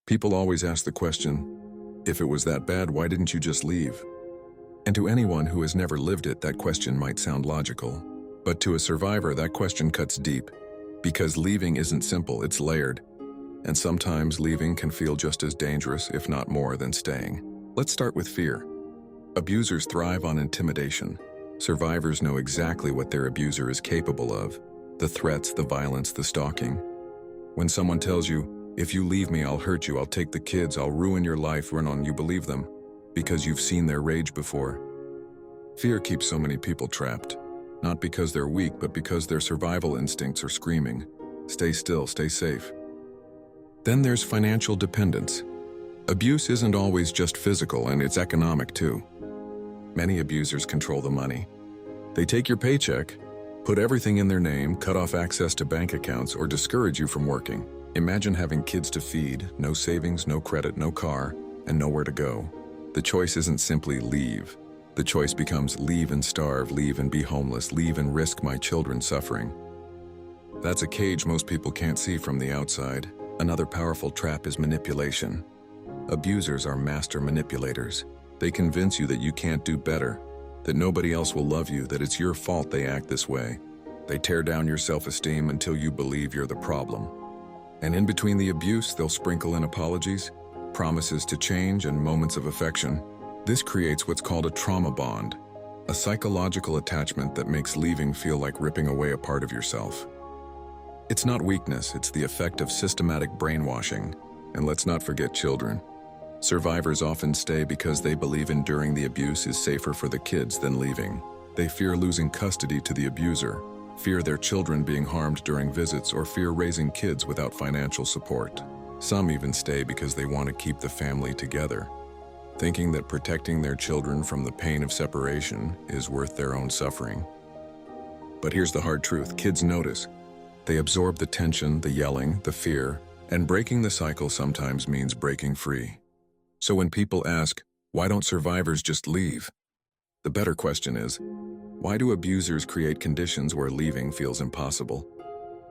People always ask the question, if it was that bad, why didn't you just leave? And to anyone who has never lived it, that question might sound logical. But to a survivor, that question cuts deep. Because leaving isn't simple, it's layered. And sometimes leaving can feel just as dangerous, if not more, than staying. Let's start with fear. Abusers thrive on intimidation. Survivors know exactly what their abuser is capable of. The threats, the violence, the stalking. When someone tells you, if you leave me, I'll hurt you, I'll take the kids, I'll ruin your life, run on, you believe them. Because you've seen their rage before. Fear keeps so many people trapped. Not because they're weak, but because their survival instincts are screaming. Stay still, stay safe. Then there's financial dependence. Abuse isn't always just physical, and it's economic too. Many abusers control the money. They take your paycheck, put everything in their name, cut off access to bank accounts, or discourage you from working. Imagine having kids to feed, no savings, no credit, no car, and nowhere to go. The choice isn't simply leave. The choice becomes leave and starve, leave and be homeless, leave and risk my children suffering. That's a cage most people can't see from the outside. Another powerful trap is manipulation. Abusers are master manipulators. They convince you that you can't do better, that nobody else will love you, that it's your fault they act this way. They tear down your self-esteem until you believe you're the problem. And in between the abuse, they'll sprinkle in apologies, promises to change, and moments of affection. This creates what's called a trauma bond, a psychological attachment that makes leaving feel like ripping away a part of yourself. It's not weakness, it's the effect of systematic brainwashing. And let's not forget children. Survivors often stay because they believe enduring the abuse is safer for the kids than leaving. They fear losing custody to the abuser, fear their children being harmed during visits, or fear raising kids without financial support. Some even stay because they want to keep the family together, thinking that protecting their children from the pain of separation is worth their own suffering. But here's the hard truth. Kids notice. They absorb the tension, the yelling, the fear, and breaking the cycle sometimes means breaking free. So when people ask, why don't survivors just leave? The better question is, why do abusers create conditions where leaving feels impossible?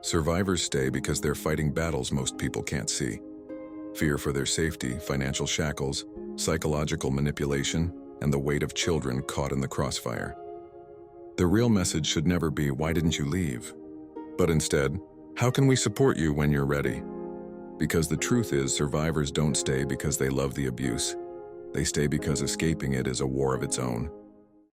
Survivors stay because they're fighting battles most people can't see. Fear for their safety, financial shackles, psychological manipulation, and the weight of children caught in the crossfire. The real message should never be, why didn't you leave? But instead, how can we support you when you're ready? Because the truth is, survivors don't stay because they love the abuse. They stay because escaping it is a war of its own.